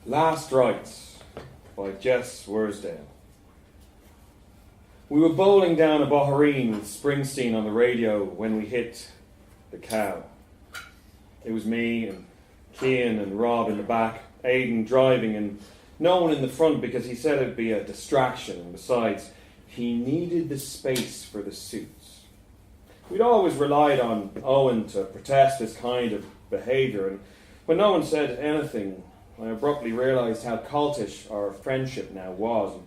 Last Rites by Jess Worsdale. We were bowling down a bóithrín with Springsteen on the radio when we hit the cow. It was me and Cian and Rob in the back, Aidan driving and no one in the front because he said it'd be a distraction, and besides, he needed the space for the suits. We'd always relied on Owen to protest this kind of behaviour, and when no one said anything, I abruptly realised how cultish our friendship now was and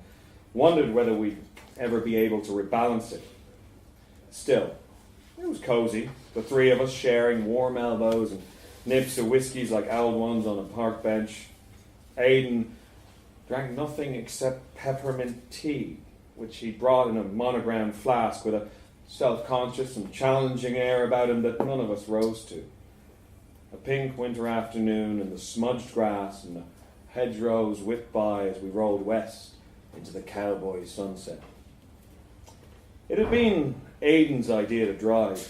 wondered whether we'd ever be able to rebalance it. Still, it was cosy, the three of us sharing warm elbows and nips of whiskies like old ones on a park bench. Aidan drank nothing except peppermint tea, which he brought in a monogrammed flask with a self-conscious and challenging air about him that none of us rose to. A pink winter afternoon and the smudged grass and the hedgerows whipped by as we rolled west into the cowboy sunset. It had been Aidan's idea to drive.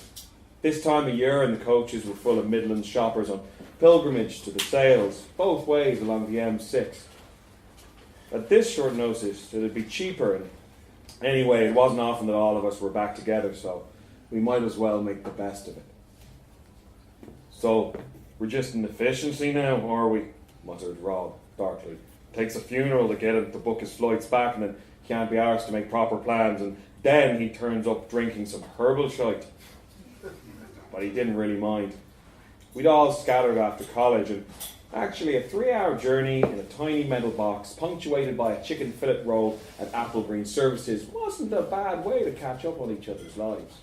This time of year and the coaches were full of Midland shoppers on pilgrimage to the sales, both ways along the M6. At this short notice, it would be cheaper, and anyway, it wasn't often that all of us were back together, so we might as well make the best of it. So, we're just in efficiency now, or are we? Muttered Rob darkly. Takes a funeral to get him to book his flights back, and then can't be arsed to make proper plans, and then he turns up drinking some herbal shite. But he didn't really mind. We'd all scattered after college, and actually a 3-hour journey in a tiny metal box punctuated by a chicken fillet roll at Applegreen Services wasn't a bad way to catch up on each other's lives.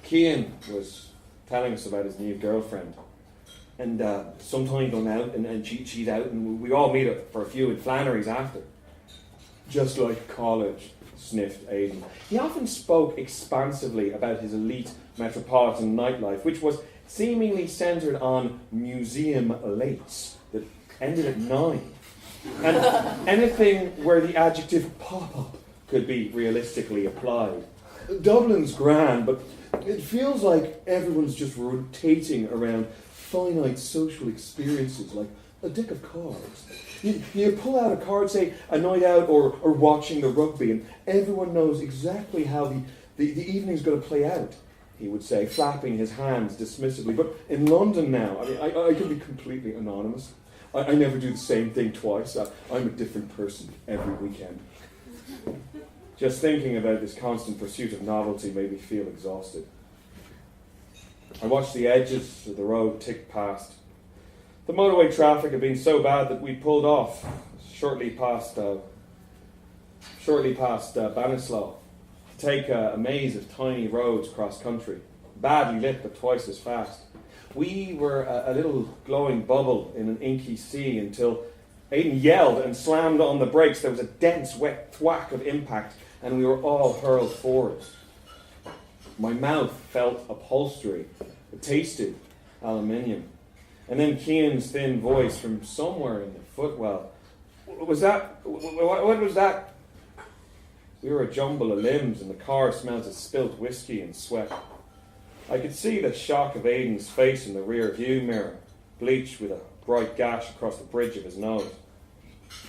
Cian was telling us about his new girlfriend, and sometime going out, and she's out, and we all meet up for a few in Flannery's after. Just like college, sniffed Aidan. He often spoke expansively about his elite metropolitan nightlife, which was seemingly centred on museum lates that ended at 9. And anything where the adjective pop-up could be realistically applied. Dublin's grand, but it feels like everyone's just rotating around finite social experiences like a deck of cards. You pull out a card, say a night out or watching the rugby, and everyone knows exactly how the evening's going to play out, he would say, flapping his hands dismissively. But in London now, I can be completely anonymous. I never do the same thing twice. I'm a different person every weekend. Just thinking about this constant pursuit of novelty made me feel exhausted. I watched the edges of the road tick past. The motorway traffic had been so bad that we pulled off shortly past Bannislaw to take a maze of tiny roads cross country, badly lit but twice as fast. We were a little glowing bubble in an inky sea until Aidan yelled and slammed on the brakes. There was a dense, wet thwack of impact, and we were all hurled forward. My mouth felt upholstery. It tasted aluminium. And then Cian's thin voice from somewhere in the footwell. What was that? We were a jumble of limbs, and the car smelled of spilt whiskey and sweat. I could see the shock of Aidan's face in the rear view mirror, bleached with a bright gash across the bridge of his nose.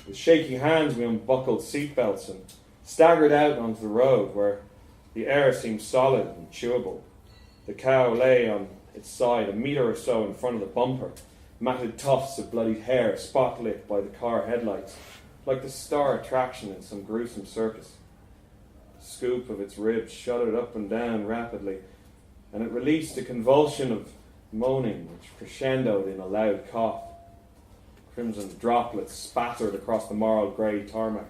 With shaking hands, we unbuckled seatbelts and staggered out onto the road, where the air seemed solid and chewable. The cow lay on its side a metre or so in front of the bumper, matted tufts of bloodied hair spotlit by the car headlights, like the star attraction in some gruesome circus. The scoop of its ribs shuddered up and down rapidly, and it released a convulsion of moaning which crescendoed in a loud cough. Crimson droplets spattered across the marled grey tarmac.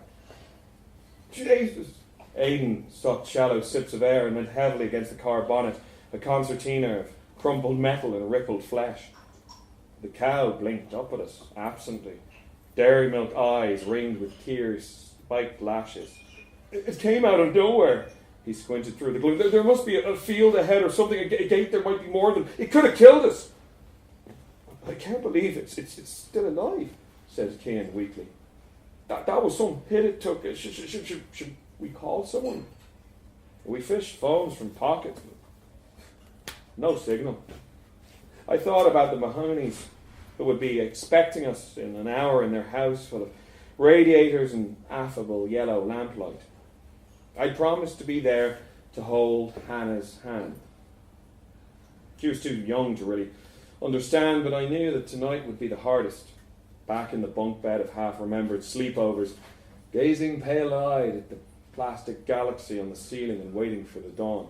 Jesus! Aidan sucked shallow sips of air and went heavily against the car bonnet, a concertina of crumpled metal and rippled flesh. The cow blinked up at us, absently, dairy milk eyes ringed with tears, spiked lashes. It came out of nowhere. He squinted through the gloom. There must be a field ahead or something, a gate. There might be more than... It could have killed us. I can't believe it's still alive, says Cian weakly. That was some hit it took. Should we call someone? We fished phones from pockets. No signal. I thought about the Mahonies that would be expecting us in an hour in their house full of radiators and affable yellow lamplight. I promised to be there to hold Hannah's hand. She was too young to really understand, but I knew that tonight would be the hardest. Back in the bunk bed of half-remembered sleepovers, gazing pale-eyed at the plastic galaxy on the ceiling and waiting for the dawn.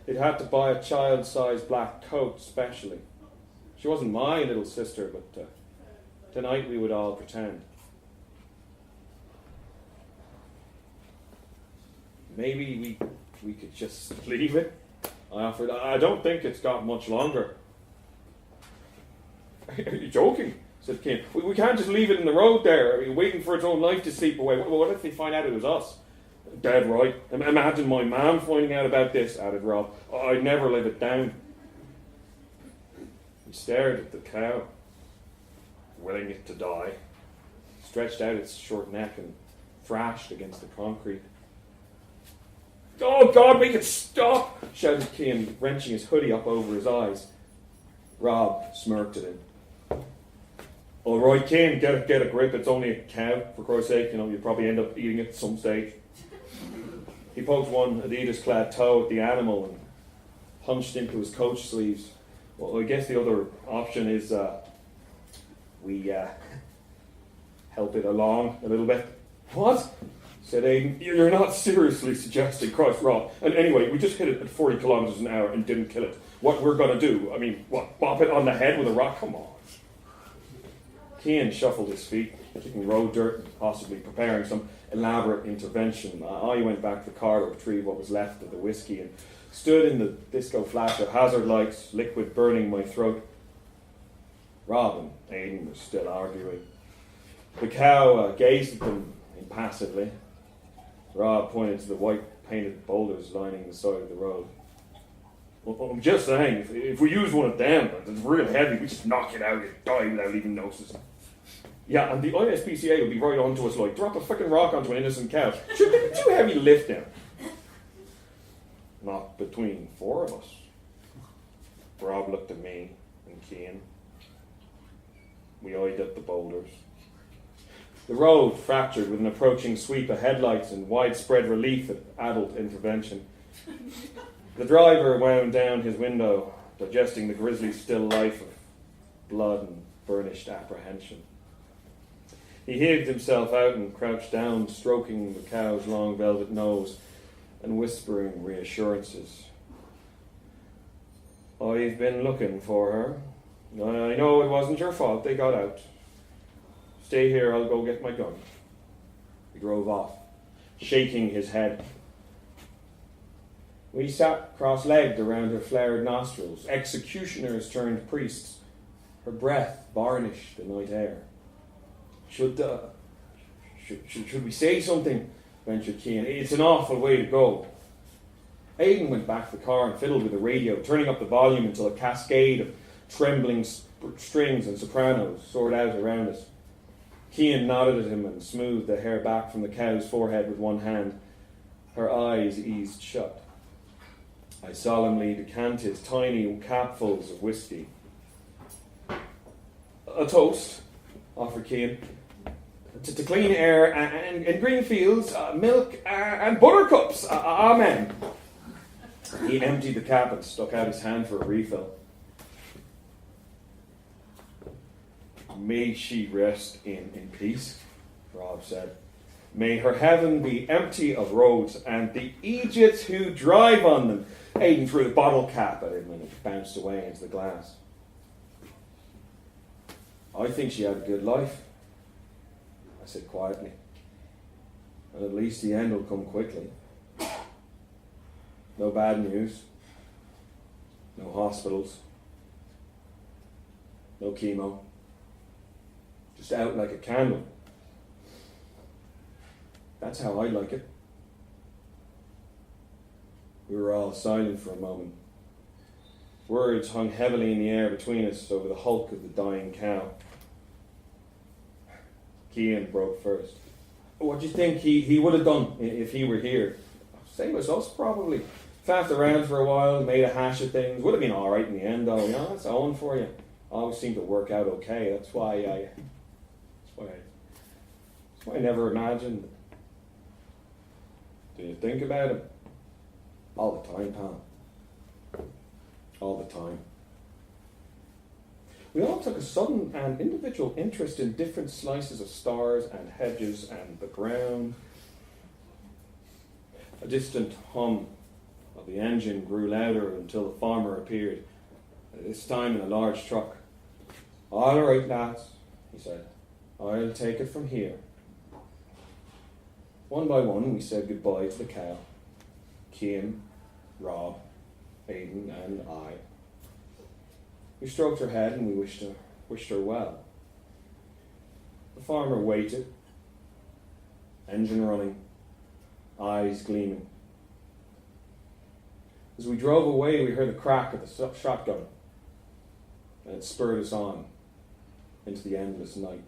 They'd had to buy a child-sized black coat specially. She wasn't my little sister, but tonight we would all pretend. Maybe we could just leave it, I offered. I don't think it's got much longer. Are you joking? Said Cian. We can't just leave it in the road there, waiting for its own life to seep away. What if they find out it was us? Dead right. Imagine my mum finding out about this, added Rob. I'd never live it down. He stared at the cow, willing it to die, stretched out its short neck and thrashed against the concrete. Oh, God, make it stop, shouted Cian, wrenching his hoodie up over his eyes. Rob smirked at him. All right, Cian, get a grip. It's only a cow, for Christ's sake. You'll probably end up eating it at some stage. He poked one Adidas-clad toe at the animal and hunched into his coat sleeves. Well, I guess the other option is we help it along a little bit. What? Said Aidan. You're not seriously suggesting, Christ, Rob. And anyway, we just hit it at 40 kilometres an hour and didn't kill it. What we're going to do? I mean, what, bop it on the head with a rock? Come on. Cian shuffled his feet, kicking road dirt and possibly preparing some elaborate intervention. I went back to the car to retrieve what was left of the whiskey and stood in the disco flash of hazard lights, liquid burning my throat. Rob and Aidan were still arguing. The cow gazed at them impassively. Rob pointed to the white painted boulders lining the side of the road. Well, I'm just saying, if we use one of them, it's real heavy, we just knock it out and die without even noticing. Yeah, and the ISPCA will be right onto us like, drop a fucking rock onto an innocent cow. Should it be too heavy to lift them? Not between four of us. Rob looked at me and Cian. We eyed up the boulders. The road fractured with an approaching sweep of headlights and widespread relief at adult intervention. The driver wound down his window, digesting the grisly still life of blood and burnished apprehension. He heaved himself out and crouched down, stroking the cow's long velvet nose and whispering reassurances. I've been looking for her. I know it wasn't your fault, they got out. Stay here, I'll go get my gun. He drove off, shaking his head. We sat cross-legged around her flared nostrils, executioners turned priests. Her breath varnished the night air. Should we say something? Ventured Cian. It's an awful way to go. Aidan went back to the car and fiddled with the radio, turning up the volume until a cascade of trembling strings and sopranos soared out around us. Cian nodded at him and smoothed the hair back from the cow's forehead with one hand. Her eyes eased shut. I solemnly decanted tiny capfuls of whiskey. A toast, offered Cian. To clean air and green fields, milk and buttercups. Amen. He emptied the cap and stuck out his hand for a refill. May she rest in peace, Rob said. May her heaven be empty of roads and the idiots who drive on them. Aidan threw the bottle cap at him and it bounced away into the glass. I think she had a good life, I said quietly. And at least the end will come quickly. No bad news. No hospitals. No chemo. Just out like a candle. That's how I like it. We were all silent for a moment. Words hung heavily in the air between us over the hulk of the dying cow. Cian broke first. What do you think he would have done if he were here? Same as us, probably. Faffed around for a while, made a hash of things. Would have been all right in the end, though. You know, that's Owen for you. always seemed to work out okay. That's why I never imagined. Do you think about it? All the time, pal. All the time. We all took a sudden and individual interest in different slices of stars and hedges and the ground. A distant hum of the engine grew louder until the farmer appeared, this time in a large truck. "All right, lads," he said. "I'll take it from here." One by one we said goodbye to the cow. Kim, Rob, Aidan and I. We stroked her head and we wished her well. The farmer waited, engine running, eyes gleaming. As we drove away, we heard the crack of the shotgun, and it spurred us on into the endless night.